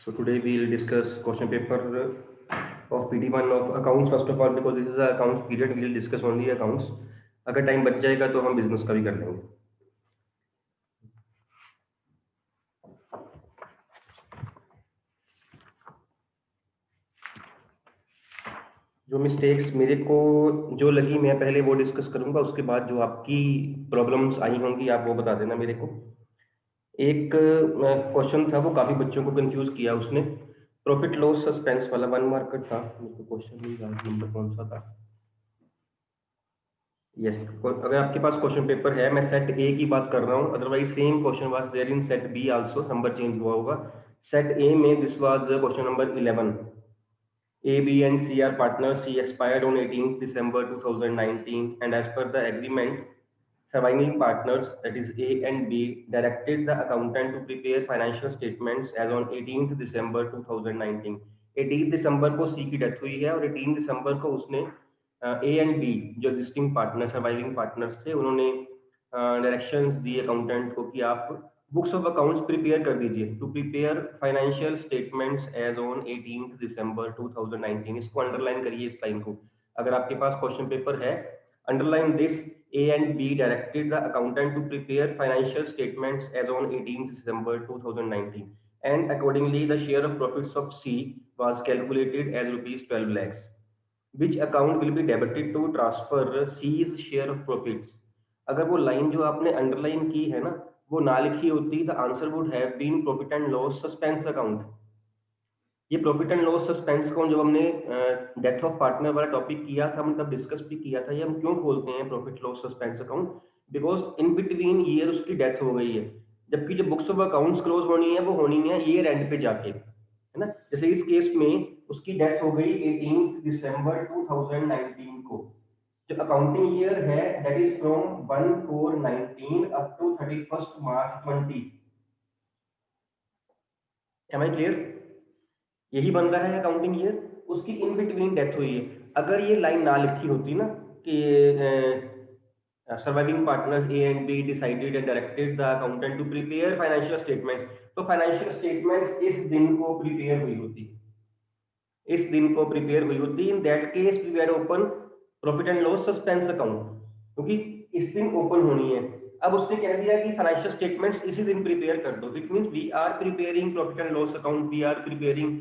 So today we will discuss question paper of PT1 of accounts first of all, because this is a accounts period. We will discuss only accounts. अगर time बच जाएगा तो हम business का भी कर लेंगे. जो मिस्टेक्स मेरे को जो लगी मैं पहले वो डिस्कस करूंगा, उसके बाद जो आपकी प्रॉब्लम्स आई होंगी आप वो बता देना मेरे को. एक क्वेश्चन था, वो काफी बच्चों को कंफ्यूज किया उसने. प्रॉफिट लॉस सस्पेंस वाला 1 मार्क का था. मुझको क्वेश्चन नहीं याद नंबर कौन सा था. यस, अगर आपके पास क्वेश्चन पेपर है, मैं सेट ए की बात कर रहा हूँ. Otherwise same question was there in set B also. Number change हुआ होगा. सेट ए में this was question number 11. A, B and C are partners. C expired on 18th December 2019, and as per the agreement, surviving partners, that is A and B, directed the accountant to prepare financial statements as on 18th December 2019. 18 दिसंबर को C की death हुई है और 18 दिसंबर को उसने A and B जो existing partner surviving partners थे, उन्होंने डायरेक्शंस दिए अकाउंटेंट को कि आप बुक्स ऑफ अकाउंट्स प्रिपेयर कर दीजिए to prepare financial statements as on 18 December 2019. इसको अंडरलाइन करिए इस लाइन को. अगर आपके पास क्वेश्चन पेपर है, underline this. A and B directed the accountant to prepare financial statements as on 18th December 2019, and accordingly the share of profits of C was calculated as rupees 12 lakhs. Which account will be debited to transfer C's share of profits? अगर वो line जो आपने underline की है ना, वो ना लिखी होती, the answer would have been profit and loss suspense account. ये profit and loss suspense account जब हमने डेथ ऑफ पार्टनर वाला टॉपिक किया था, हमने तब डिस्कस भी किया था ये हम क्यों खोलते हैं profit loss suspense account. Because in between year उसकी डेथ हो गई है, जबकि जो बुक्स ऑफ अकाउंट्स क्लोज होनी है वो होनी है ईयर एंड पे जाके, है ना. जैसे इस केस में उसकी डेथ हो गई 18 दिसंबर 2019 को. जो अकाउंटिंग ईयर है that is from 1/4/19 up to 31st March 20. Am I clear? यही बन रहा है अकाउंटिंग ईयर. उसकी इन बिटवीन डेथ हुई है. अगर ये लाइन ना लिखी होती ना कि surviving partners A and B decided and directed the accountant to prepare financial statements, तो फाइनेंशियल स्टेटमेंट्स इस दिन को प्रिपेयर हुई होती, इस दिन को प्रिपेयर हुई होती. In that case we had open profit and loss suspense account, क्योंकि इस दिन ओपन होनी है. अब उसने कह दिया कि फाइनेंशियल स्टेटमेंट्स इसी दिन प्रिपेयर कर दो. It means we are preparing profit and loss account, we are preparing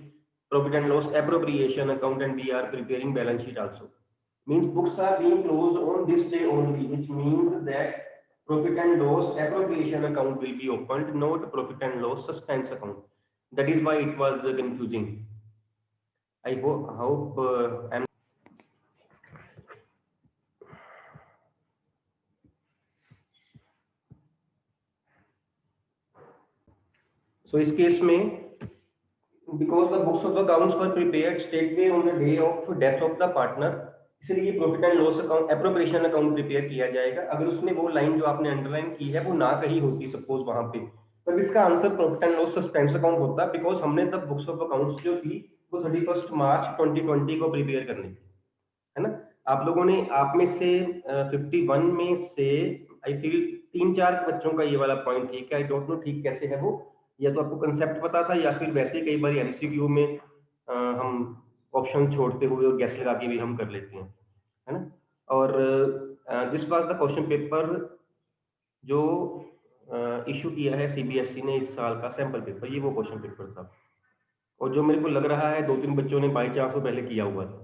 profit and loss appropriation account, and we are preparing balance sheet also. Means books are being closed on this day only, which means that profit and loss appropriation account will be opened, not profit and loss suspense account. That is why it was confusing. I hope I'm. So इस case में because the books of accounts were prepared straightway on the day of death of the partner, इसलिए profit and loss account appropriation account prepare किया जाएगा. अगर उसने वो line जो आपने अंडरलाइन की है वो ना कही होती सपोज वहां पे, तब इसका answer profit and loss suspense account होता, बिकॉज हमने तब बुक्स ऑफ अकाउंट्स जो थी वो 31 मार्च 2020 को प्रिपेयर करनी थी, है ना. आप लोगों ने, आप में से 51 में से आई फील 3-4 बच्चों का ये वाला पॉइंट ठीक है. आई डोंट नो ठीक कैसे है वो, या तो आपको कंसेप्ट पता था या फिर वैसे कई बार एमसीक्यू में हम ऑप्शन छोड़ते हुए और गैस लगा के भी हम कर लेते हैं, है ना. और this was the question paper जो इशू किया है सीबीएसई ने इस साल का सैंपल पेपर. ये वो क्वेश्चन पेपर था, और जो मेरे को लग रहा है 2-3 बच्चों ने बाई चांस पहले किया हुआ था,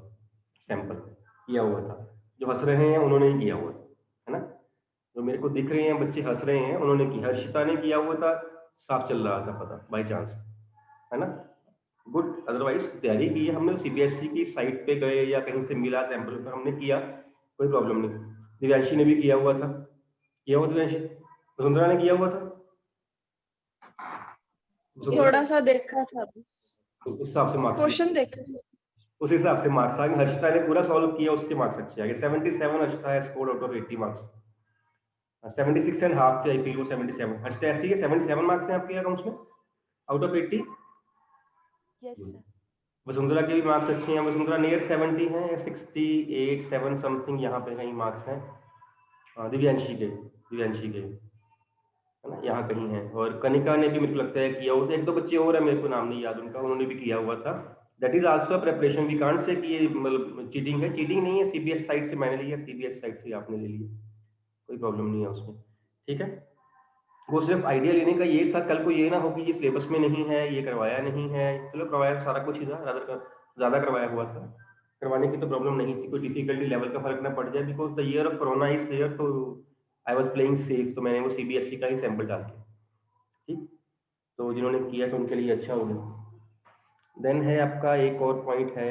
सैंपल किया हुआ था. जो हंस रहे हैं उन्होंने ही किया हुआ है ना. जो मेरे को दिख रहे हैं बच्चे हंस रहे हैं उन्होंने की, हर्षिता ने किया हुआ था, साफ चल रहा था पता बाई चांस, है ना. गुड. अदरवाइज तैयारी की है हमने, सीबीएसई की साइट पे गए या कहीं से मिला सैंपल पेपर हमने किया, कोई प्रॉब्लम नहीं. दिव्यांशी ने भी किया हुआ था, किया हुआ दिव्यांशी. वसुंधरा ने किया हुआ था, थोड़ा सा देखा था, तो उस हिसाब से मार्क्स, क्वेश्चन देखा था, उस हिसाब से मार्क्स आ गए. हर्षिता ने पूरा सॉल्व किया, उसके मार्क्स अच्छे आ गए. 77 हर्षिता है score out of 80 marks. 76 and half थे आई फील वो 77. हर्षिता ऐसी है 77 मार्क्स हैं आपके अकाउंट्स में out of 80. Yes sir. Vasundhara के भी मार्क्स अच्छे हैं. वसुंधरा नियर 70 हैं, 68 7 समथिंग यहाँ पे कहीं मार्क्स हैं. दिव्यांशी के है ना, यहाँ कहीं है। और कनिका ने भी मेरे को लगता है किया हुआ, एक दो बच्चे और है, मेरे को नाम नहीं याद उनका, उन्होंने भी किया हुआ था। That is also preparation, we can't say कि ये मतलब चीटिंग है, चीटिंग नहीं है, सीबीएस साइट से मैंने लिया, सीबीएस साइट से आपने ले लिया, कोई प्रॉब्लम नहीं है उसमें, ठीक है। वो सिर्फ आइडिया लेने का ये था, कल को ये ना हो कि ये सिलेबस में नहीं है, ये करवाया नहीं है। चलो करवाया सारा कुछ ही था, ज़्यादा करवाया हुआ था, करवाने की तो प्रॉब्लम नहीं थी, कोई डिफिकल्टी लेवल का फर्क ना पड़ जाए, because the year of corona is there, तो आई वाज प्लेइंग सेफ, तो मैंने वो सीबीएसई का ही सैंपल डाल दिया, ठीक। तो जिन्होंने किया तो उनके लिए अच्छा हो गया। देन है आपका एक और पॉइंट है,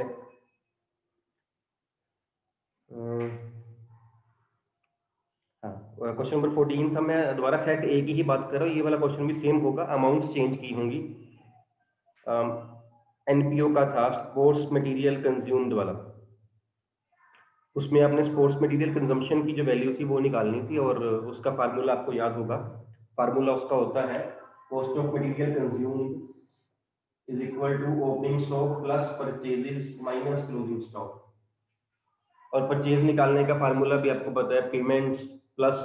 हाँ, क्वेश्चन नंबर 14 था, मैं दोबारा सेट ए की ही बात कर रहा हूँ, ये वाला क्वेश्चन भी सेम होगा, अमाउंट चेंज की होंगी। एनपीओ का था स्पोर्ट्स मटेरियल कंज्यूम्ड वाला, उसमें आपने स्पोर्ट्स मटेरियल कंजम्पशन की जो वैल्यू थी वो निकालनी थी, और उसका फार्मूला आपको याद होगा। फार्मूला उसका होता है cost of material consumed is equal to opening stock plus purchases minus closing stock. और परचेज निकालने का फार्मूला भी आपको पता है, payments plus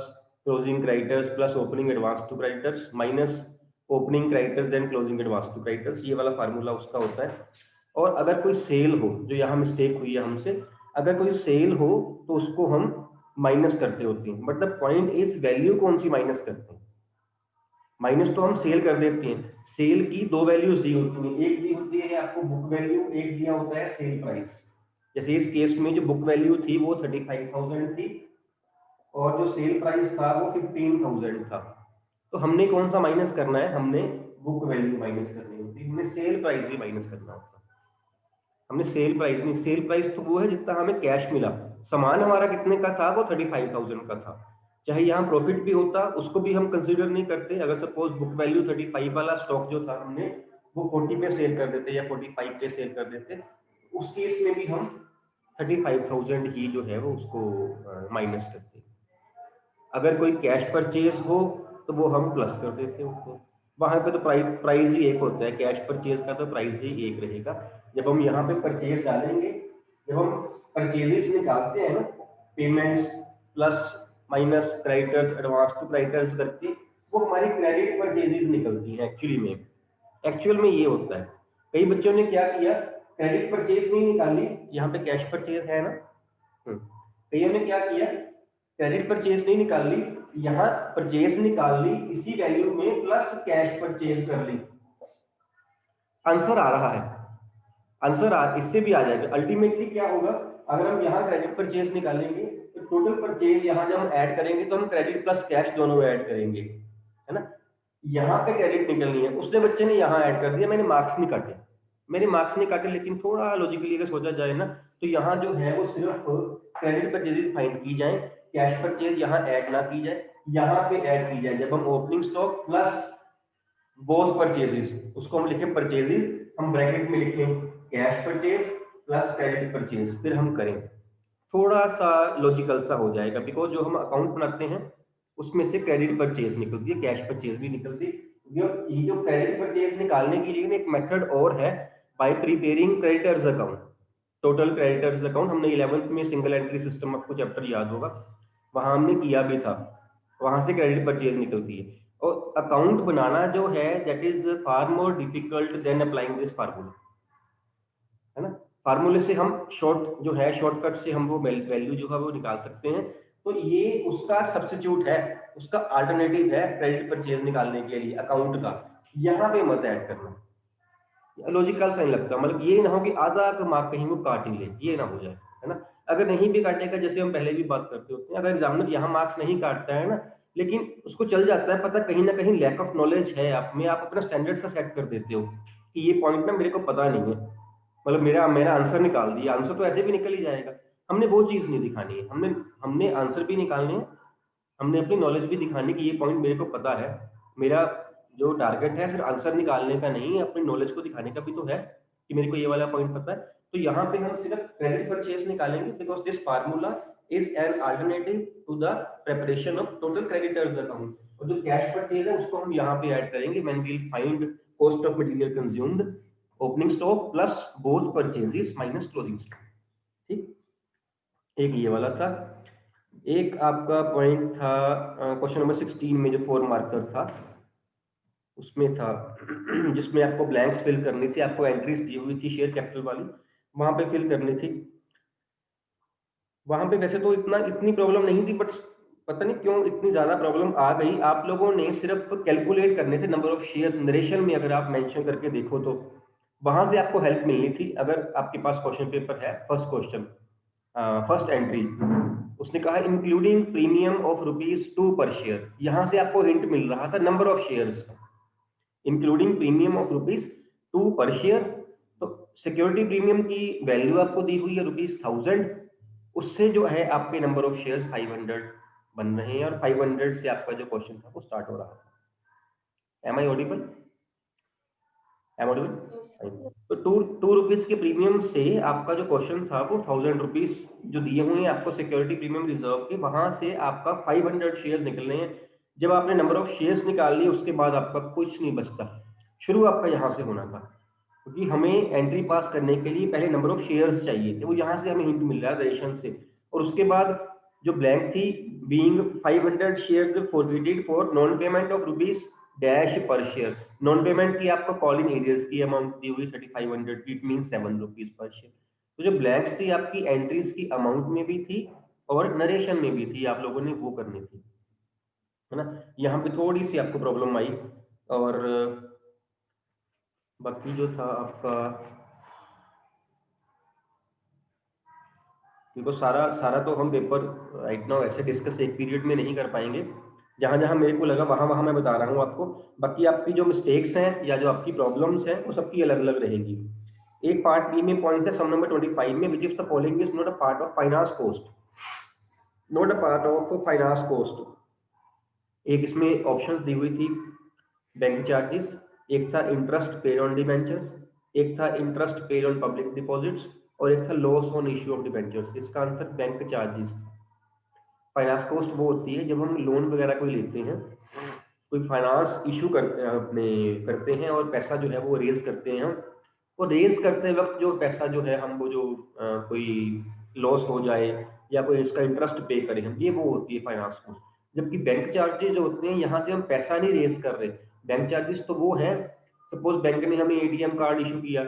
closing creditors plus opening advance to creditors minus opening creditors then closing advance to creditors, ये वाला formula उसका होता है। और अगर कोई सेल हो, जो यहाँ मिस्टेक हुई है हमसे, अगर कोई सेल हो तो उसको हम माइनस करते होते हैं, but the point is value कौन सी माइनस करते हैं। माइनस तो हम सेल कर देते हैं, सेल की दो वैल्यूज दी होती हैं, एक दी होती है आपको बुक वैल्यू, एक दिया होता है सेल प्राइस। जैसे इस केस में जो बुक वैल्यू थी वो 35,000 थी, और जो सेल प्राइस था वो 15,000 था। तो हमने कौन सा माइनस करना है, हमने बुक वैल्यू माइनस करनी होती है, हमने सेल प्राइस भी माइनस करना होता है। हमने सेल प्राइस नहीं, सेल प्राइस तो वो है जितना हमें कैश मिला, सामान हमारा कितने का था, वो 35,000 का था। चाहे यहाँ प्रॉफिट भी होता उसको भी हम कंसीडर नहीं करते। अगर सपोज बुक वैल्यू 35 वाला स्टॉक जो था हमने वो 40 पे सेल कर देते या 45 पे सेल कर देते, उस केस में भी हम 35,000 ही जो है वो उसको माइनस करते। अगर कोई कैश परचेज हो तो वो हम प्लस कर देते हैं उसको, वहां पे तो प्राइस ही एक होता है, कैश परचेज का तो प्राइस ही एक रहेगा। जब हम यहाँ पे परचेज डालेंगे, जब हम परचेजेस निकालते हैं ना, payments plus minus creditors advance to creditors करके, वो हमारी क्रेडिट परचेजेस निकलती हैं एक्चुअली में। एक्चुअल में ये होता है, कई बच्चों ने क्या किया, क्रेडिट परचेज नहीं निकाली, यहाँ पे कैश परचेज है ना, कईयों ने क्या किया, क्रेडिट परचेज नहीं निकाल ली, यहाँ परचेज निकाल ली, इसी वैल्यू में प्लस कैश परचेज कर ली। आंसर आ रहा है, इससे भी आ जाएगा। अल्टीमेटली क्या होगा, अगर हम यहाँ क्रेडिट परचेज निकालेंगे तो टोटल परचेज यहाँ जब हम ऐड करेंगे तो हम क्रेडिट प्लस कैश दोनों ऐड करेंगे, है ना। यहाँ पे क्रेडिट निकलनी है, उसने बच्चे ने यहाँ ऐड कर दिया, मैंने मार्क्स नहीं काटे, लेकिन थोड़ा लॉजिकली अगर सोचा जाए ना, तो यहाँ जो है वो सिर्फ क्रेडिट परचेजेस फाइंड की जाए, कैश परचेज यहाँ ऐड ना की जाए, यहाँ पे ऐड की जाए। जब हम opening stock plus both purchases, उसको हम लिखें परचेजेस, हम ब्रैकेट में लिखें cash purchase plus credit purchase, फिर हम करें, थोड़ा सा लॉजिकल सा हो जाएगा, बिकॉज जो हम अकाउंट बनाते हैं उसमें से क्रेडिट परचेज निकलती है, कैश परचेज भी निकलती है। ये जो क्रेडिट परचेज निकालने के लिए एक मेथड और है, bye preparing creditors account, total creditors account. हमने 11th में सिंगल एंट्री सिस्टम, आपको चैप्टर याद होगा, वहां हमने किया भी था, वहां से क्रेडिट परचेज निकलती है। और अकाउंट बनाना जो है that is far more difficult than applying this formula, है ना। फार्मूले से हम शॉर्ट जो है, शॉर्टकट से हम वो वैल्यू जो है वो निकाल सकते हैं। तो ये उसका सब्स्टिट्यूट है, उसका अल्टरनेटिव है क्रेडिट परचेज निकालने के लिए अकाउंट का, यहाँ पे मत ऐड करना, लॉजिकल सा नहीं लगता, मतलब ये ना हो कि आधा का मार्क कहीं वो काट ही ले, ये ना हो जाए, है ना। अगर नहीं भी काटेगा, जैसे हम पहले भी बात करते होते हैं, अगर एग्जामिनर यहाँ मार्क्स नहीं काटता है ना, लेकिन उसको चल जाता है पता, कहीं ना कहीं लैक ऑफ नॉलेज है आप में, आप अपना स्टैंडर्ड सा सेट कर देते हो कि ये पॉइंट ना मेरे को पता नहीं है, मतलब मेरा आंसर निकाल दिया, आंसर तो ऐसे भी निकल ही जाएगा। हमने वो चीज नहीं दिखानी है, हमने आंसर भी निकालने हैं, हमने अपनी नॉलेज भी दिखानी कि ये पॉइंट मेरे को पता है। मेरा जो टारगेट है सिर्फ आंसर निकालने का नहीं है, अपनी नॉलेज को दिखाने का भी तो है कि मेरे को ये वाला पॉइंट पता है। तो यहाँ पे हम सिर्फ क्रेडिट परचेज निकालेंगे, because this formula is an alternative to the preparation of total creditors account. और जो कैश परचेज है उसको हम यहाँ पे ऐड करेंगे, when we will find cost of material consumed, opening stock plus both purchases minus closing stock, ठीक। एक ये वाला था। एक आपका पॉइंट था क्वेश्चन नंबर 16 में जो 4 मार्कर था उसमें था जिसमें आपको ब्लैंक्स फिल करनी थी, आपको एंट्रीज दी हुई थी शेयर कैपिटल वाली, वहां पे फिल करनी थी। वहां पे वैसे तो इतनी प्रॉब्लम नहीं थी, बट पता नहीं क्यों इतनी ज्यादा प्रॉब्लम आ गई। आप लोगों ने सिर्फ कैलकुलेट करने से नंबर ऑफ शेयर नरेशन में अगर आप मेंशन करके देखो तो वहां से आपको हेल्प मिलनी थी। अगर आपके पास क्वेश्चन पेपर है, फर्स्ट क्वेश्चन, फर्स्ट एंट्री, उसने कहा इंक्लूडिंग प्रीमियम ऑफ ₹2 पर शेयर, यहां से आपको हिंट मिल रहा था नंबर ऑफ शेयर्स का, इंक्लूडिंग प्रीमियम ऑफ ₹2 पर शेयर। तो सिक्योरिटी प्रीमियम की वैल्यू आपको दी हुई है ₹1000, उससे जो है आपके नंबर ऑफ शेयर्स 500 बन रहे हैं और 500 से आपका जो क्वेश्चन था वो स्टार्ट हो रहा था। Am I audible? Am audible? तो टू रुपीज के प्रीमियम से आपका जो क्वेश्चन था वो ₹1000 जो दिए हुए हैं आपको सिक्योरिटी प्रीमियम रिजर्व के, वहां से आपका 500 शेयर निकल रहे हैं। जब आपने नंबर ऑफ शेयर्स निकाल लिए उसके बाद आपका कुछ नहीं बचता, शुरू आपका यहाँ से होना था, क्योंकि हमें एंट्री पास करने के लिए पहले नंबर ऑफ शेयर्स चाहिए थे, वो यहाँ से हमें हिंट मिल रहा है रेशन से। और उसके बाद जो ब्लैंक थी, being 500 shares forfeited for non payment of rupees dash पर शेयर, नॉन पेमेंट की आपको कॉल इन एरियर्स की अमाउंट दी हुई 3500 की, इट मीन ₹7 पर शेयर। तो जो ब्लैंक्स थी आपकी एंट्रीज की अमाउंट में भी थी और नरेशन में भी थी, आप लोगों ने वो करनी थी, है ना। यहाँ पे थोड़ी सी आपको प्रॉब्लम आई। और बाकी जो था आपका, देखो सारा सारा तो हम पेपर राइट नाउ ऐसे डिस्कस एक पीरियड में नहीं कर पाएंगे, जहां जहां मेरे को लगा वहां वहां मैं बता रहा हूँ आपको। बाकी आपकी जो मिस्टेक्स हैं या जो आपकी प्रॉब्लम्स हैं वो सबकी अलग अलग रहेगी। एक पार्ट बी में पॉइंट है सम नंबर 25 में, which is the following is not a part of finance cost, not a part of finance cost. एक इसमें ऑप्शंस दी हुई थी, बैंक चार्जेस, एक था इंटरेस्ट पेड ऑन डिबेंचर्स, एक था interest paid on public deposits, और एक था loss on issue of debentures. इसका answer bank charges. Finance cost वो होती है जब हम लोन वगैरह कोई लेते हैं, कोई फाइनेंस इशू करते हैं और पैसा जो है वो रेज करते हैं हम, वो रेज करते वक्त जो पैसा जो है हम वो जो कोई लॉस हो जाए या कोई इसका इंटरेस्ट पे करें हम, ये वो होती है फाइनेंस कॉस्ट। जबकि बैंक चार्जेस जो होते हैं यहाँ से हम पैसा नहीं रेज कर रहे। बैंक चार्जेस तो वो है, सपोज बैंक ने हमें एटीएम कार्ड इशू किया,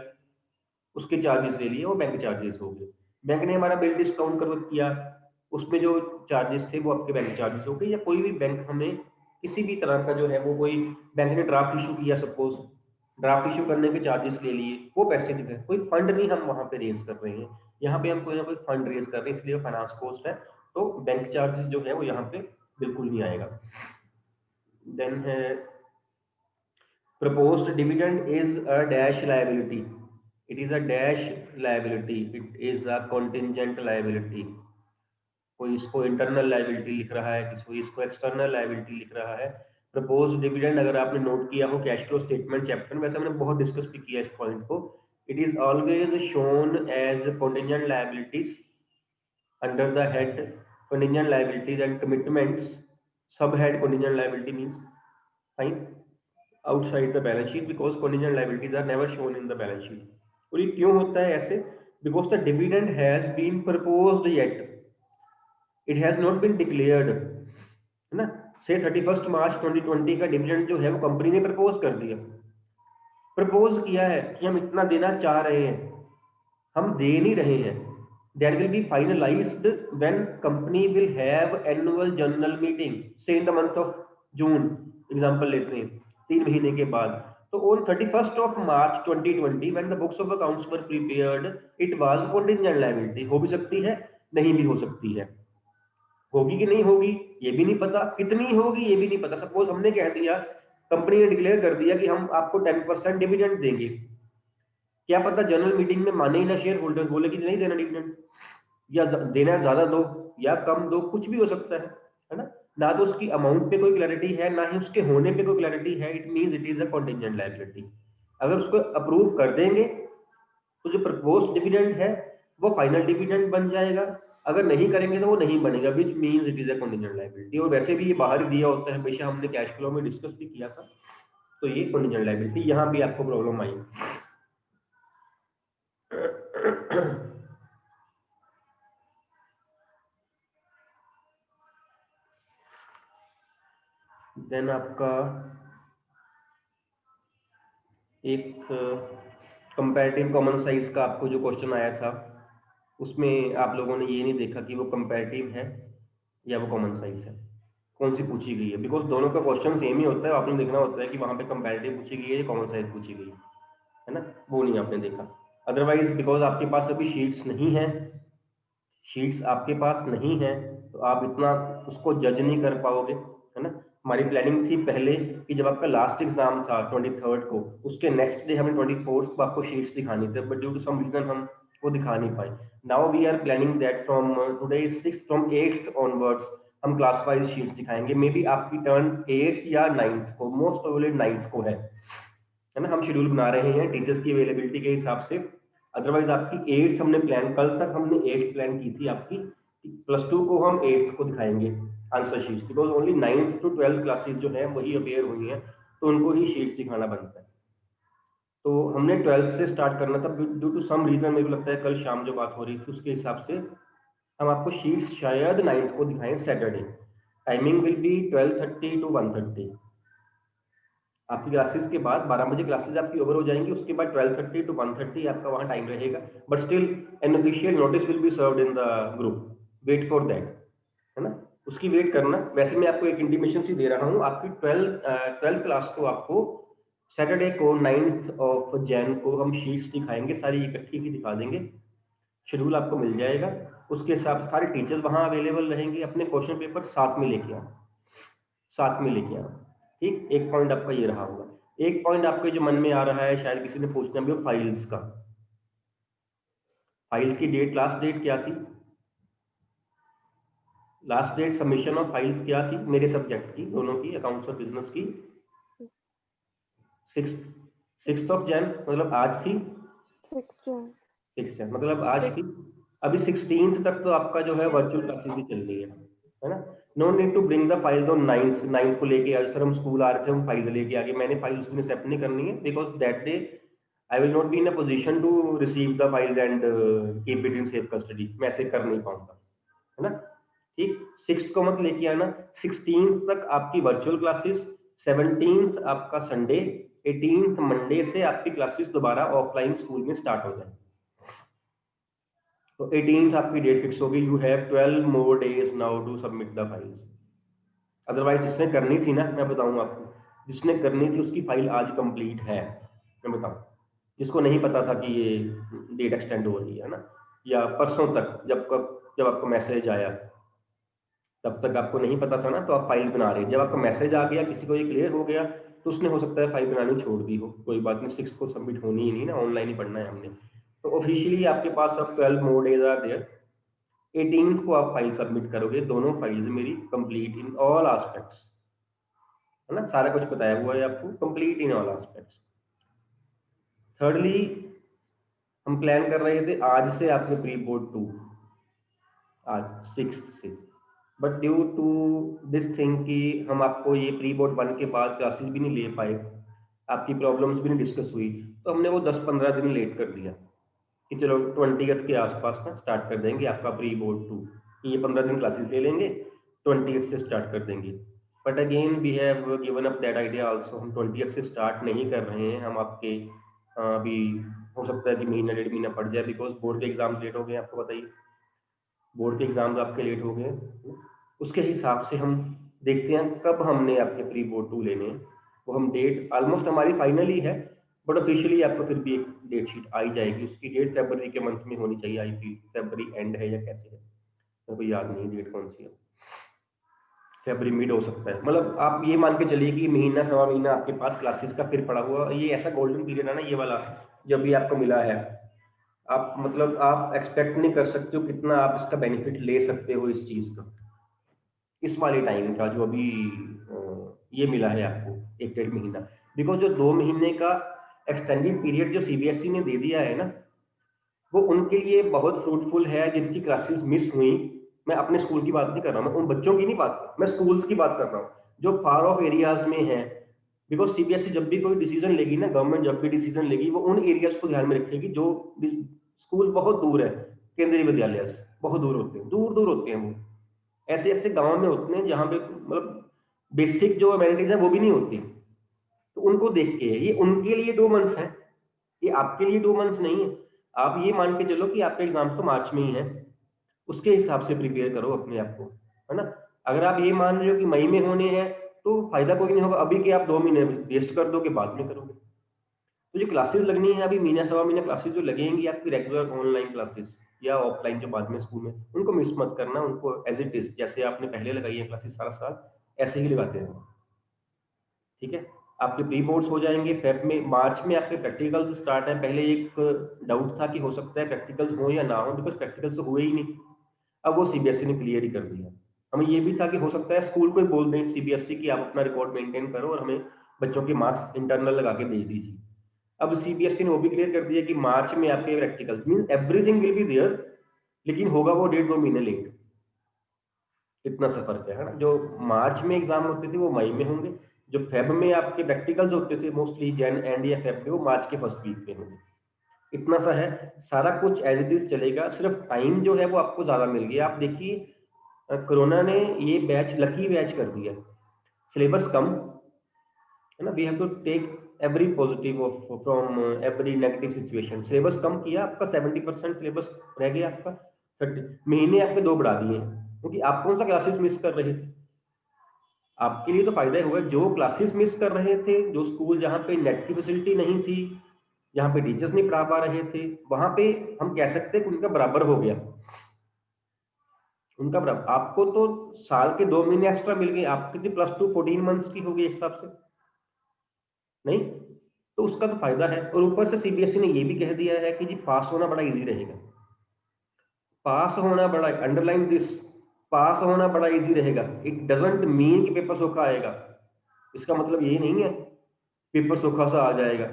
उसके चार्जेस ले लिए, वो बैंक चार्जेस हो गए। बैंक ने हमारा बिल डिस्काउंट कर किया, उसमें जो चार्जेस थे वो आपके बैंक चार्जेस हो गए। या कोई भी बैंक हमें किसी भी तरह का जो है वो कोई बैंक ने ड्राफ्ट इशू किया, सपोज ड्राफ्ट इशू करने के चार्जेस ले लिए, वो पैसे नहीं थे, कोई फंड नहीं हम वहां पे रेज कर रहे हैं। यहाँ पे हम कोई ना कोई फंड रेज कर रहे हैं, इसलिए फाइनेंस कॉस्ट है। तो बैंक चार्जेस जो है वो यहाँ पे बिल्कुल नहीं आएगा। देन है proposed dividend is a dash liability, it is a dash liability, it is a contingent liability। कोई इसको इंटरनल लाइबिलिटी लिख रहा है, कोई इसको एक्सटर्नल लाइबिलिटी लिख रहा है। प्रपोज डिविडेंड अगर आपने नोट किया हो कैश फ्लो स्टेटमेंट चैप्टर में, वैसे हमने बहुत डिस्कस भी किया इस पॉइंट को, it is always shown as contingent liabilities under the head contingent liabilities and commitments, sub head contingent liability means fine outside the balance sheet because contingent liabilities are never shown in the balance sheet। और ये क्यों होता है ऐसे? because the dividend has been proposed yet, it has not been declared, है ना। से 31 मार्च 2020 का डिविडेंड जो है वो कंपनी ने प्रपोज कर दिया, प्रपोज किया है कि हम इतना देना चाह रहे हैं, हम दे नहीं रहे हैं। that will be finalized when company will have annual general meeting, say in the month of June, example लेते हैं 3 महीने के बाद। तो on 31st of March 2020 when the books of accounts were prepared, it was contingent liability। हो भी सकती है, नहीं भी हो सकती है, होगी कि नहीं होगी ये भी नहीं पता, कितनी होगी ये भी नहीं पता। सपोज हमने कह दिया, कंपनी ने डिक्लेयर कर दिया कि हम आपको 10% डिविडेंड देंगे, क्या पता जनरल मीटिंग में माने ही ना शेयर होल्डर, बोले कि नहीं देना डिविडेंड, या देना ज्यादा दो या कम दो, कुछ भी हो सकता है ना। ना तो उसकी अमाउंट पे कोई क्लैरिटी है, ना ही उसके होने पे कोई क्लैरिटी है, it means it is a contingent liability. अगर उसको अप्रूव कर देंगे तो जो प्रपोज्ड डिविडेंड है वो फाइनल डिविडेंड बन जाएगा, अगर नहीं करेंगे तो वो नहीं बनेगा, which means it is a contingent liability. और वैसे भी ये बाहर ही दिया होता है, हमेशा हमने कैश फ्लो में डिस्कस भी किया था। तो ये कॉन्टिजेंट लायबिलिटी, यहाँ भी आपको प्रॉब्लम आई। देन आपका एक कंपैरेटिव कॉमन साइज का आपको जो क्वेश्चन आया था, उसमें आप लोगों ने ये नहीं देखा कि वो कंपैरेटिव है या वो कॉमन साइज है, कौन सी पूछी गई है। बिकॉज दोनों का क्वेश्चन सेम ही होता है, आपने देखना होता है कि वहाँ पे कंपैरेटिव पूछी गई है या कॉमन साइज पूछी गई है ना, वो नहीं आपने देखा। अदरवाइज बिकॉज आपके पास अभी शीट्स नहीं है, शीट्स आपके पास नहीं है, तो आप इतना उसको जज नहीं कर पाओगे, है ना। हमारी प्लानिंग थी पहले कि जब आपका लास्ट एग्जाम था 23rd को, उसके नेक्स्ट डे हमें 24th को आपको शीट्स दिखानी थी, but due to some reason हम वो दिखा नहीं पाए। Now we are planning that from today 6 from 8th onwards हम क्लास वाइज शीट्स दिखाएंगे। मे बी आपकी टर्न 8th या 9th को, मोस्ट प्रोबेबली 9th को है ना। हम शेड्यूल बना रहे हैं टीचर्स की अवेलेबिलिटी के हिसाब से। अदरवाइज आपकी 8th हमने प्लान, कल तक हमने 8th प्लान की थी आपकी, +2 को हम 8th को दिखाएंगे answer sheets, because only 9th to 12th classes जो है वही अपेयर हुई हैं, तो उनको ही शीट्स दिखाना बनता है। तो हमने 12th से स्टार्ट करना था, ड्यू टू सम रीजन मेरे को लगता है कल शाम जो बात हो रही थी उसके हिसाब से हम आपको शीट्स शायद 9th को दिखाएं Saturday. Timing will be 12:30 to 1:30। आपकी क्लासेस के बाद 12 बजे क्लासेस आपकी ओवर हो जाएंगी, उसके बाद 12:30 to 1:30 आपका वहाँ टाइम रहेगा, but still an official notice will be served in the group, wait for that, है ना। उसकी वेट करना। वैसे मैं आपको एक इंटीमेशन सी दे रहा हूँ, आपकी 12th क्लास को आपको सैटरडे को 9th ऑफ जैन को हम शीट्स दिखाएंगे, सारी इकट्ठी ही दिखा देंगे, शेड्यूल आपको मिल जाएगा, उसके हिसाब से सारे टीचर्स वहाँ अवेलेबल रहेंगे। अपने क्वेश्चन पेपर साथ में लेके आना, साथ में लेके आना, ठीक। एक पॉइंट आपका ये रहा होगा। एक पॉइंट आपके जो मन में आ रहा है, शायद किसी ने पूछना भी हो, फाइल्स का। फाइल्स की डेट, लास्ट डेट क्या थी? Last date submission of files क्या थी मेरे सब्जेक्ट की, दोनों की, अकाउंट्स और बिजनेस की? 6th ऑफ जैन, मतलब आज थी 6 जैन, मतलब आज थी। अभी 16th तक तो आपका जो है वर्चुअल क्लासेस भी चल रही है ना। No need to bring the files on 9th को लेके आज, सर हम स्कूल आ रहे थे हम फाइल लेके आगे, मैंने फाइल उसमें एक्सेप्ट नहीं करनी है, because that day I will not be in a position to receive the files and keep it in safe custody, मैं ऐसे कर नहीं पाऊंगा, है ना, ठीक। 6th को मत लेके आना। 16th तक आपकी वर्चुअल क्लासेस, 17th आपका संडे, 18th मंडे से आपकी क्लासेस दोबारा ऑफलाइन स्कूल में स्टार्ट हो जाए। तो 18th आपकी डेट फिक्स होगी। You have 12 more days now to submit the files. Otherwise जिसने करनी थी ना, मैं बताऊं आपको, जिसने करनी थी उसकी फाइल आज कंप्लीट है, मैं बताऊं। जिसको नहीं पता था कि ये डेट एक्सटेंड हो रही है ना, या परसों तक जब आपको मैसेज आया तब तक आपको नहीं पता था ना, तो आप फाइल बना रहे, जब आपका मैसेज आ गया, किसी को ये क्लियर हो गया, तो उसने हो सकता है फाइल बनानी छोड़ दी हो, कोई बात नहीं, 6 को सबमिट होनी ही नहीं ना, ऑनलाइन ही पढ़ना है हमने। तो ऑफिशियली आपके पास अब 12 more days are there. 18th को आप फाइल सबमिट करोगे, दोनों फाइल्स मेरी कंप्लीट इन ऑल एस्पेक्ट्स, है ना, सारा कुछ बताया हुआ है आपको, complete in all aspects. Thirdly हम प्लान कर रहे थे आज से आपके प्री बोर्ड 2, आज 6th से, but due to this thing कि हम आपको ये प्री बोर्ड 1 के बाद क्लासेस भी नहीं ले पाए, आपकी प्रॉब्लम्स भी नहीं डिस्कस हुई, तो हमने वो 10-15 दिन लेट कर दिया कि चलो 20th के आसपास ना स्टार्ट कर देंगे आपका प्री बोर्ड 2, ये 15 दिन क्लासेस ले लेंगे, 20th से स्टार्ट कर देंगे। But again we have given up that idea also, हम 20th से स्टार्ट नहीं कर रहे हैं। हम आपके अभी हो सकता है कि महीना 1.5 महीना पड़ जाए, बिकॉज बोर्ड के एग्जाम लेट हो गए, आपको बताइए, बोर्ड के एग्जाम्स आपके लेट हो गए। उसके हिसाब से हम देखते हैं कब हमने आपके प्री बोर्ड 2 लेने हैं। वो हम डेट ऑलमोस्ट हमारी फाइनल ही है, बट ऑफिशियली आपको फिर भी एक डेट शीट आई जाएगी, उसकी डेट फरवरी के मंथ में होनी चाहिए। आई फील फरवरी एंड है या कैसे है, मेरे को याद नहीं डेट कौन सी है, फरवरी मिड हो सकता है। मतलब आप ये मान के चलिए कि महीना सवा महीना आपके पास क्लासेस का फिर पड़ा हुआ, ये ऐसा गोल्डन पीरियड है ना ये वाला, जब भी आपको मिला है, आप मतलब आप एक्सपेक्ट नहीं कर सकते हो कितना आप इसका बेनिफिट ले सकते हो इस चीज का, इस वाले टाइम का जो अभी ये मिला है आपको 1-1.5 महीना। बिकॉज जो 2 महीने का एक्सटेंडेड पीरियड जो सीबीएसई ने दे दिया है ना, वो उनके लिए बहुत फ्रूटफुल है जिनकी क्लासेस मिस हुई। मैं अपने स्कूल की बात नहीं कर रहा, मैं उन बच्चों की नहीं बात कर, मैं स्कूल्स की बात कर रहा हूँ जो फार ऑफ एरियाज में है। बिकॉज सीबीएसई जब भी कोई डिसीजन लेगी ना, गवर्नमेंट जब भी डिसीजन लेगी, वो उन एरियाज को ध्यान में रखेगी जो स्कूल बहुत दूर है, केंद्रीय विद्यालय से बहुत दूर होते हैं, दूर दूर होते हैं वो, ऐसे ऐसे गांव में होते हैं जहाँ पे मतलब बेसिक जो अमेनिटीज है वो भी नहीं होती, तो उनको देख के ये उनके लिए 2 मंथ्स है, ये आपके लिए 2 मंथ्स नहीं है। आप ये मान के चलो कि आपके एग्जाम्स तो मार्च में ही है, उसके हिसाब से प्रिपेयर करो अपने आप को, है ना। अगर आप ये मान रहे हो कि मई में होने हैं तो फायदा कोई नहीं होगा अभी के आप 2 महीने वेस्ट कर दोगे, बाद में करोगे। तो जो क्लासेस लगनी है अभी महीना सवा महीना क्लासेस जो लगेंगी आपकी रेगुलर ऑनलाइन क्लासेस या ऑफलाइन जो बाद में स्कूल में, उनको मिस मत करना, उनको एज इट इज जैसे आपने पहले लगाई है क्लासेस सारा साल ऐसे ही लगाते हैं, ठीक है। आपके प्री बोर्ड्स हो जाएंगे फेब में, मार्च में आपके प्रैक्टिकल्स स्टार्ट है। पहले एक डाउट था कि हो सकता है प्रैक्टिकल्स हो या ना हो, बिकॉज प्रैक्टिकल्स तो हुए ही नहीं, अब वो सीबीएसई ने क्लियर ही कर दिया। हमें ये भी था कि हो सकता है स्कूल को ही बोल दें सीबीएसई की आप अपना रिकॉर्ड मेंटेन करो और हमें बच्चों के मार्क्स इंटरनल लगा के भेज दीजिए। अब सीबीएसई ने वो भी क्लियर कर दिया कि मार्च में आपके practical mean everything will be there, लेकिन होगा वो 1.5-2 महीने लेट। इतना सा फर्क है ना, जो मार्च में एग्जाम होते थे वो मई में होंगे, जो फेब में आपके प्रैक्टिकल्स होते थे मोस्टली जैन एंड या फेब में, वो मार्च के फर्स्ट वीक में होंगे। इतना सा है, सारा कुछ एज इट इज चलेगा, सिर्फ टाइम जो है वो आपको ज्यादा मिल गया। आप देखिए कोरोना ने ये बैच लकी बैच कर दिया, सिलेबस कम है ना, we have to take every positive from every negative situation. Syllabus कम किया आपका, 70% सिलेबस रह गया आपका, 30 महीने आपके 2 बढ़ा दिए, क्योंकि आप कौन सा क्लासेस मिस कर रहे थे, आपके लिए तो फायदा ही हुआ। जो क्लासेस मिस कर रहे थे, जो स्कूल जहाँ पे नेट की फैसिलिटी नहीं थी, जहाँ पे टीचर्स नहीं पढ़ा पा रहे थे, वहां पे हम कह सकते हैं कि उनका बराबर हो गया, उनका बराबर। आपको तो साल के 2 महीने एक्स्ट्रा मिल गए, आपकी कितनी +2 14 मंथ्स की होगी एक हिसाब से, नहीं, तो उसका तो फायदा है। और ऊपर से सीबीएसई ने ये भी कह दिया है कि जी पास होना बड़ा इजी रहेगा, पास होना बड़ा, अंडरलाइन दिस, पास होना बड़ा इजी रहेगा। इट डजंट मीन कि पेपर सोखा आएगा, इसका मतलब ये नहीं है पेपर सोखा सा आ जाएगा।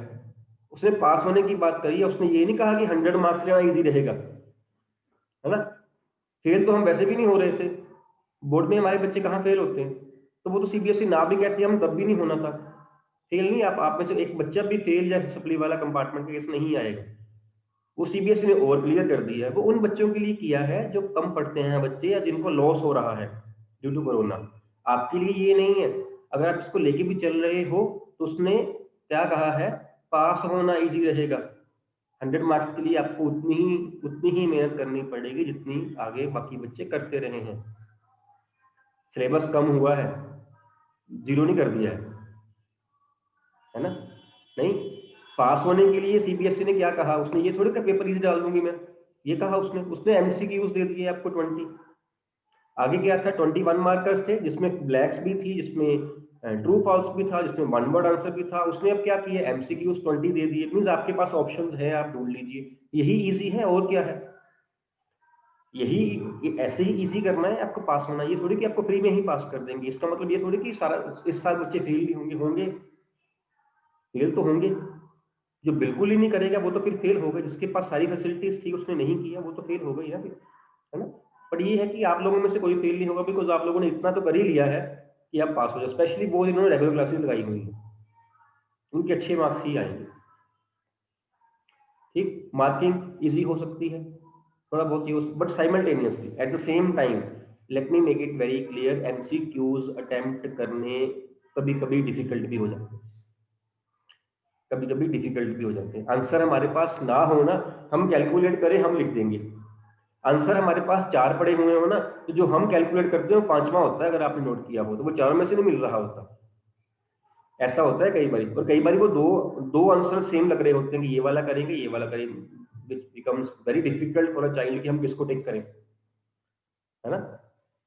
उसने पास होने की बात करी है, उसने ये नहीं कहा कि 100 मार्क्स लेना इजी रहेगा, है ना। फेल तो हम वैसे भी नहीं हो रहे थे, बोर्ड में हमारे बच्चे कहाँ फेल होते हैं, तो वो तो सीबीएसई ना भी कहते हम तब भी नहीं होना था। फेल नहीं, आप में से एक बच्चा भी फेल या सप्ली वाला कंपार्टमेंट केस नहीं आएगा, वो सीबीएसई ने ओवर क्लियर कर दिया है। वो उन बच्चों के लिए किया है जो कम पढ़ते हैं बच्चे या जिनको लॉस हो रहा है ड्यू टू कोरोना, आपके लिए ये नहीं है। अगर आप इसको लेके भी चल रहे हो तो उसने क्या कहा है, पास होना इजी रहेगा, 100 मार्क्स के लिए आपको उतनी ही मेहनत करनी पड़ेगी जितनी आगे बाकी बच्चे करते रहे हैं। सिलेबस कम हुआ है, जीरो नहीं कर दिया है ना, नहीं। पास होने के लिए सीबीएसई ने क्या कहा, उसने ये थोड़ी का पेपर इजी डाल दूंगी मैं, ये कहा उसने, एमसीक्यूज दे दिए आपको 20। आगे क्या था, 21 मार्कर्स थे जिसमें ब्लैक्स भी थी, जिसमें ट्रू फॉल्स भी था, जिसमें वन वर्ड आंसर भी था। उसने अब क्या किया, एमसीक्यूज 20 दे दिए, मींस आपके पास ऑप्शंस है, आप ढूंढ लीजिए, यही इजी है और क्या है, यही ऐसे ही इजी करना है आपको पास होना। ये थोड़ी कि आपको फ्री में ही पास कर देंगे, इसका मतलब ये थोड़ी कि सारा इस साल बच्चे फेल ही होंगे, फेल तो होंगे। जो बिल्कुल ही नहीं करेगा वो तो फिर फेल होगा, जिसके पास सारी फैसिलिटीज थी उसने नहीं किया वो तो फेल होगा ही ना फिर, है ना। बट ये है कि आप लोगों में से कोई फेल नहीं होगा, बिकॉज आप लोगों ने इतना तो कर ही लिया है कि आप पास हो जाओ। स्पेशली वो जिन्होंने रेगुलर क्लासेस लगाई हुई है उनके अच्छे मार्क्स ही आएंगे, ठीक। मार्किंग इजी हो सकती है थोड़ा बहुत use, but simultaneously at the same time let me make it very clear, MCQs attempt करने कभी कभी डिफिकल्ट भी हो जाते हैं, कभी कभी डिफिकल्ट भी हो जाते हैं। आंसर हमारे पास ना हो ना, हम कैलकुलेट करें हम लिख देंगे, आंसर हमारे पास 4 पड़े हुए हो ना, तो जो हम कैलकुलेट करते हैं वो 5वां होता है। अगर आपने नोट किया हो तो वो 4 में से नहीं मिल रहा होता, ऐसा होता है कई बार। और कई बार वो दो दो आंसर सेम लग रहे होते हैं कि ये वाला करेंगे ये वाला करेंगे, which becomes very difficult for a child कि हम किसको टेक करें, है ना।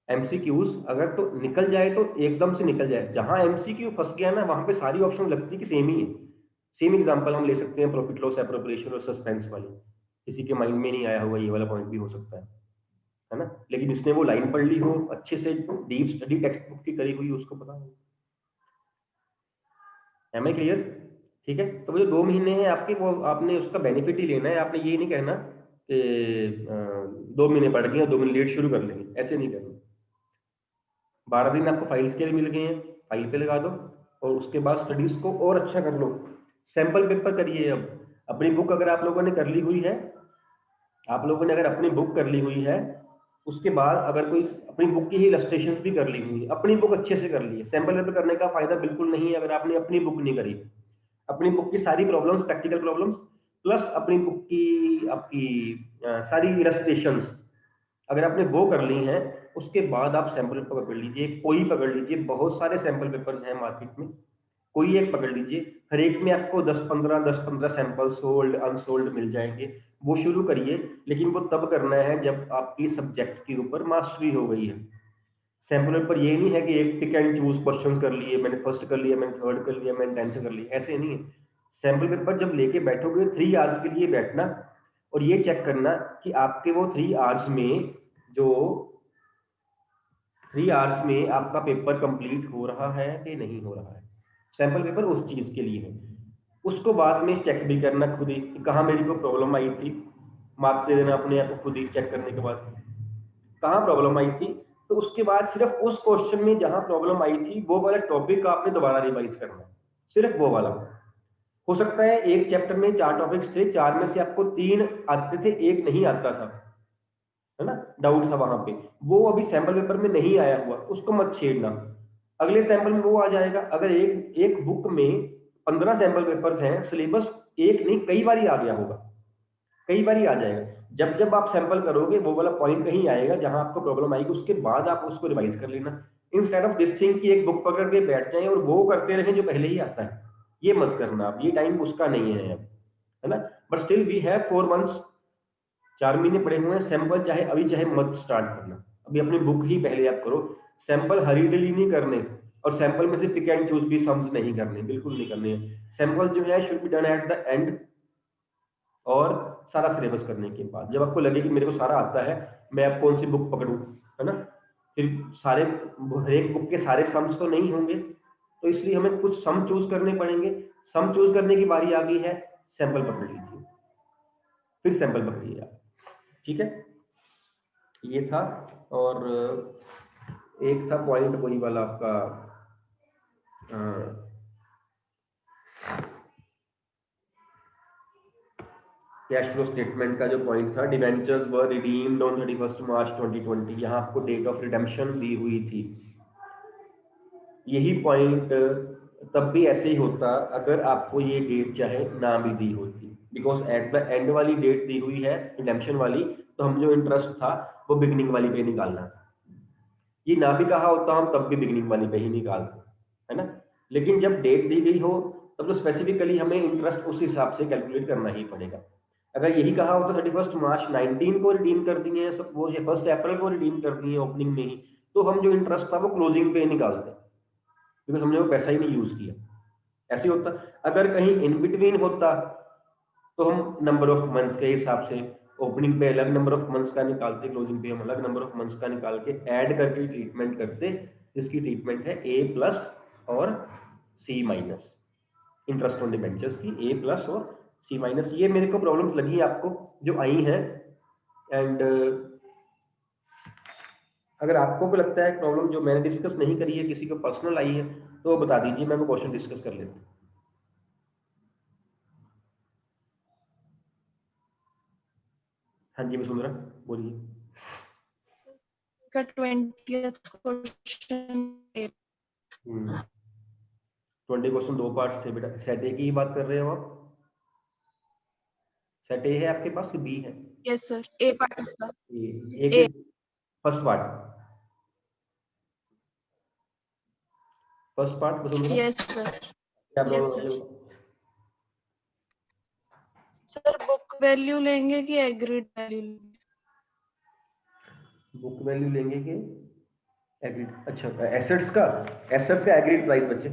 एमसीक्यूज अगर तो निकल जाए तो एकदम से निकल जाए, जहां एमसीक्यू फंस गया ना वहां पे सारी ऑप्शन लगती है कि सेम ही है। सेम एग्जांपल हम ले सकते हैं प्रॉफिट लॉस एप्रोप्रिएशन और सस्पेंस वाली, किसी के माइंड में नहीं आया होगा ये वाला पॉइंट भी हो सकता है ना, लेकिन इसने वो लाइन पढ़ ली हो अच्छे से, डीप स्टडी टेक्स्ट बुक की करी हुई उसको पता हो। एम आई क्लियर, ठीक है। तो वो जो 2 महीने हैं आपके, वो आपने उसका बेनिफिट ही लेना है, आपने ये नहीं कहना कि 2 महीने पढ़ गए 2 महीने लेट शुरू कर लेंगे, ऐसे नहीं करना। 12 दिन आपको फाइल्स के लिए मिल गए हैं, फाइल पे लगा दो और उसके बाद स्टडीज को और अच्छा कर लो। सैंपल पेपर करिए, अब अपनी बुक अगर आप लोगों ने कर ली हुई है, आप लोगों ने अगर अपनी बुक कर ली हुई है, उसके बाद अगर कोई अपनी बुक की ही इलस्ट्रेशंस भी कर ली हुई है, अपनी बुक अच्छे से कर ली है। सैंपल पेपर करने का फायदा बिल्कुल नहीं है अगर आपने अपनी बुक नहीं करी। अपनी बुक की सारी प्रॉब्लम्स, प्रैक्टिकल प्रॉब्लम्स प्लस अपनी बुक की आपकी सारी इलस्ट्रेशंस अगर आपने वो कर ली हैं, उसके बाद आप सैंपल पेपर पकड़ लीजिए, कोई पकड़ लीजिए, बहुत सारे सैंपल पेपर्स हैं मार्केट में, कोई एक पकड़ लीजिए, हर एक में आपको 10-15 सैंपल सोल्ड अनसोल्ड मिल जाएंगे। वो शुरू करिए, लेकिन वो तब करना है जब आपकी सब्जेक्ट के ऊपर मास्टरी हो गई है। सैंपल पेपर ये नहीं है कि एक पिक एंड चूज क्वेश्चन कर लिए, मैंने फर्स्ट कर लिया, मैंने थर्ड कर लिया, मैंने 10th कर लिया, ऐसे नहीं है। सैंपल पेपर जब लेके बैठोगे 3 आवर्स के लिए बैठना और ये चेक करना कि आपके वो 3 आवर्स में जो 3 आवर्स में आपका पेपर कंप्लीट हो रहा है कि नहीं हो रहा है। सैंपल पेपर उस चीज के लिए है। उसको बाद में चेक भी करना खुद ही कि कहाँ मेरी को प्रॉब्लम आई थी, मार्क्स दे देना अपने आप को खुद ही चेक करने के बाद कहाँ प्रॉब्लम आई थी। तो उसके बाद सिर्फ उस क्वेश्चन में जहां प्रॉब्लम आई थी वो वाला टॉपिक आपने दोबारा रिवाइज करना है, सिर्फ वो वाला। हो सकता है एक चैप्टर में 4 टॉपिक्स थे, 4 में से आपको 3 आते थे, एक नहीं आता था, है ना, डाउट था वहां पे, वो अभी सैंपल पेपर में नहीं आया हुआ, उसको मत छेड़ना, अगले सैंपल में वो आ जाएगा। अगर एक एक बुक में 15 सैंपल पेपर्स हैं, सिलेबस एक नहीं कई बार आ गया होगा, कई बार आ जाएगा। जब जब आप सैंपल करोगे वो वाला पॉइंट कहीं आएगा जहां आपको प्रॉब्लम आएगी, उसके बाद आप उसको रिवाइज कर लेना। इंस्टेड ऑफ दिस थिंग की एक बुक पकड़ के बैठ जाए और वो करते रहें जो पहले ही आता है, ये मत करना, आप ये टाइम उसका नहीं है अब, है ना। But still we have 4 months, 4 महीने पड़े हुए हैं। सैंपल चाहे अभी चाहे मत स्टार्ट करना, अभी अपनी बुक ही पहले आप करो। सैंपल हरीडली नहीं करने, और सैंपल में से पिक एंड चूज भी सम्स नहीं करने, बिल्कुल नहीं करने हैं। सैंपल जो है should be done at the end, और सारा सिलेबस करने के बाद जब आपको लगे कि मेरे को सारा आता है, मैं अब कौन सी बुक पकड़ूं, है ना। फिर सारे हर एक बुक के सारे सम्स तो नहीं होंगे, तो इसलिए हमें कुछ सम चूज करने पड़ेंगे। सम चूज करने की बारी आ गई है, सैंपल पकड़ लीजिए, फिर सैंपल पकड़िए आप, ठीक है। ये था। और एक था पॉइंट वही वाला आपका कैश फ्लो स्टेटमेंट का जो पॉइंट था, डिवेंचर्स वर रिडीम्ड ऑन 31 मार्च 2020, यहाँ आपको डेट ऑफ रिडेम्पशन दी हुई थी। यही पॉइंट तब भी ऐसे ही होता अगर आपको ये डेट चाहे ना भी दी होती, बिकॉज एट द एंड वाली डेट दी हुई है रिडेम्पशन वाली, तो हम जो इंटरेस्ट था वो बिगिनिंग वाली पे निकालना था। ये ना भी कहा होता हम तब भी बिगिनिंग वाली पे ही निकालते, है ना। लेकिन जब डेट दी गई हो तब तो स्पेसिफिकली हमें इंटरेस्ट उस हिसाब से कैलकुलेट करना ही पड़ेगा। अगर यही कहा होता 31 मार्च 19 को रिडीम कर दिए, सपोज 1 अप्रैल को रिडीम कर दिए ओपनिंग में ही, तो हम जो इंटरेस्ट था वो क्लोजिंग पे निकालते, क्योंकि हमने वो पैसा ही नहीं यूज किया। ऐसे होता। अगर कहीं इन बिटवीन होता तो हम नंबर ऑफ मंथ्स के हिसाब से ओपनिंग पे अलग नंबर ऑफ मंथ्स का निकालते, क्लोजिंग पे हम अलग नंबर ऑफ मंथ्स का निकाल के ऐड करके ट्रीटमेंट करते, जिसकी ट्रीटमेंट है ए प्लस और सी माइनस, इंटरेस्ट ऑन डिबेंचर्स की ए प्लस और सी माइनस। ये मेरे को प्रॉब्लम्स लगी आपको जो आई हैं, एंड अगर आपको भी लगता है प्रॉब्लम जो मैंने डिस्कस नहीं करी है किसी को पर्सनल आई है तो बता दीजिए, मैं वो क्वेश्चन डिस्कस कर लेता हूँ। हाँ जी वसुंधरा बोलिए। का 20th क्वेश्चन 20 क्वेश्चन 2 पार्ट्स थे बेटा। सेट ए की ही बात कर रहे हो आप? सेट ए है आपके पास कि बी है? यस सर, ए पार्ट इसका ए ए। के first part, first part Vasundhara yes sir, क्या यस प्रॉब्लम सर। है? सर बुक वैल्यू लेंगे कि एग्रीड वैल्यू लेंगे? बुक वैल्यू लेंगे कि एग्रीड? अच्छा एसेट्स का, एसेट्स का एग्रीड प्राइस बच्चे,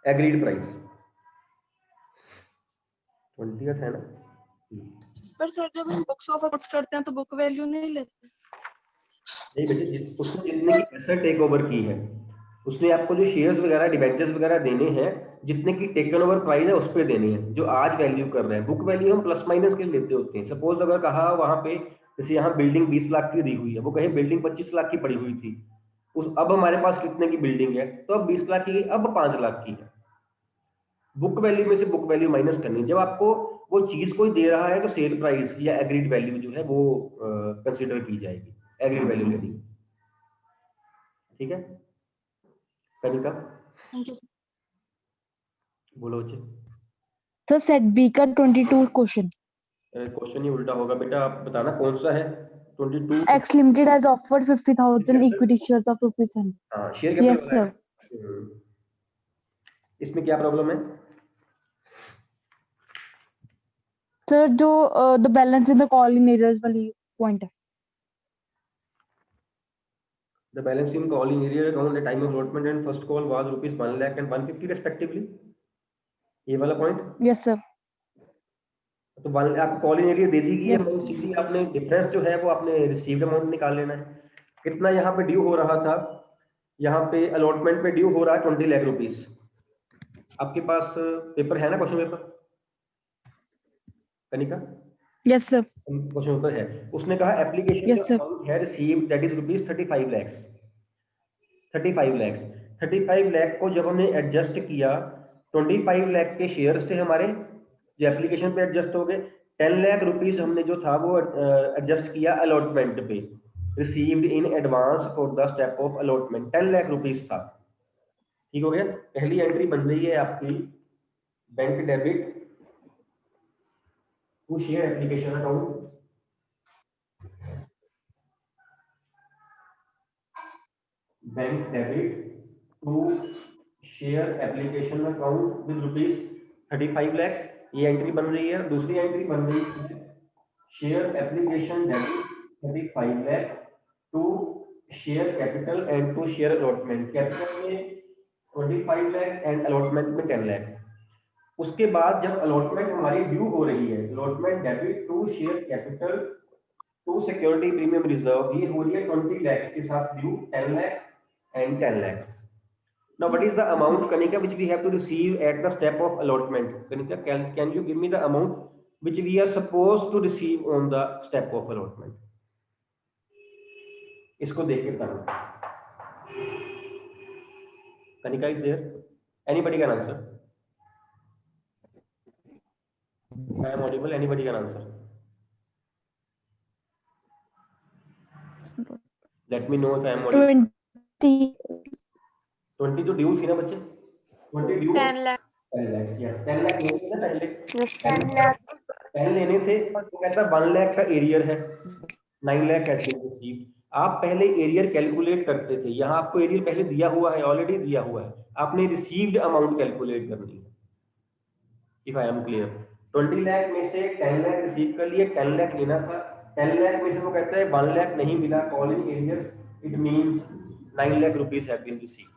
एग्रीड प्राइस 20th है ना। पर सर जब हम बुक्स ऑफ अकाउंट करते हैं तो बुक वैल्यू नहीं लेते। नहीं बेटे, उसने जितने की एसेट टेक ओवर की है, उसने आपको जो शेयर्स वगैरह डिबेंचर्स वगैरह देने हैं, जितने की टेकन ओवर प्राइस है उस पर देने हैं, जो आज वैल्यू कर रहे हैं। बुक वैल्यू हम प्लस माइनस के लेते होते हैं। सपोज अगर कहा वहां पे, जैसे यहाँ बिल्डिंग 20 लाख की दी हुई है, वो कहे बिल्डिंग 25 लाख की पड़ी हुई थी, उस अब हमारे पास कितने की बिल्डिंग है, तो अब 20 लाख की गई, अब 5 लाख की है। बुक वैल्यू में से बुक वैल्यू माइनस करनी है। जब आपको वो चीज कोई दे रहा है तो सेल प्राइस या एग्रीड वैल्यू जो है वो कंसिडर की जाएगी, एग्रीड वैल्यू लेनी है। ठीक है कनिका, हाँ जी सर। बोलो बच्चे। सर सेट बी का 22 क्वेश्चन। क्वेश्चन ही उल्टा होगा बेटा, आप बताना कौन सा है। 22 X Limited has offered 50,000 equity shares of ₹100. हाँ शेयर कैपिटल Yes वाला है। sir. इसमें क्या प्रॉब्लम है? सर जो the balance in the call in arrears वाली पॉइंट है। The balance in calling area account at time of allotment and first call was rupees 1 lakh and 150 respectively, ये वाला पॉइंट। Yes sir. तो आपको calling area दे दी गई है, Yes. सीधी आपने difference जो है वो आपने रिसीव्ड अमाउंट निकाल लेना है। कितना यहाँ पे ड्यू हो रहा था, यहाँ पे अलॉटमेंट पे ड्यू हो रहा है 20 लाख रुपीस। आपके पास पेपर है ना, question paper Kanika? Yes sir. Question paper है। उसने कहा एप्लीकेशन Yes sir. अमाउंट है received that is rupees 35 lakh. 35 lakh को जब हमने एडजस्ट किया, 25 लाख के शेयर्स थे हमारे जो एप्लीकेशन पे एडजस्ट हो गए। 10 लाख रुपीस हमने जो था वो एडजस्ट किया अलॉटमेंट पे, received in advance for the step of allotment, 10 lakh rupees था। ठीक हो गया। पहली एंट्री बन रही है आपकी bank debit to share application account, bank debit to share application account with rupees 35 lakh, ये एंट्री बन रही है। दूसरी एंट्री बन रही है share application debit 35 lakh to share capital and to share allotment, capital में 25 लाख एंड अलॉटमेंट में 10 लाख। उसके बाद जब अलॉटमेंट हमारी ड्यू हो रही है, allotment debit to share capital to security premium reserve, ये हो रही है 20 लाख के साथ due 10 lakh and 10 lakh. Now, what is the amount, Kanika, which we have to receive at the step of allotment? Kanika, can you give me the amount which we are supposed to receive on the step of allotment? इसको देख के बताना। Kanika is there? Anybody can answer? I am audible. Anybody can answer? Let me know if I am audible. 20 तो due थी ना बच्चे? 20 due 10 lakh. 10 lakh, yes 10 lakh लेने थे ना पहले। Yes, 10 lakh. 10 लेने थे तो कहता 1 लाख का एरियर है, 9 लाख हैज बीन रिसीव्ड। आप पहले एरियर कैलकुलेट करते थे, यहाँ आपको एरियर पहले दिया हुआ है, ऑलरेडी दिया हुआ है, आपने रिसीव्ड अमाउंट कैलकुलेट करनी है। If I am clear, 20 lakh में से 10 लाख रिसीव कर लिए, 10 लाख लेना था, 10 लाख में से वो कहता है 1 लाख नहीं मिला, calling arrear, it means 9 lakh rupees have been received.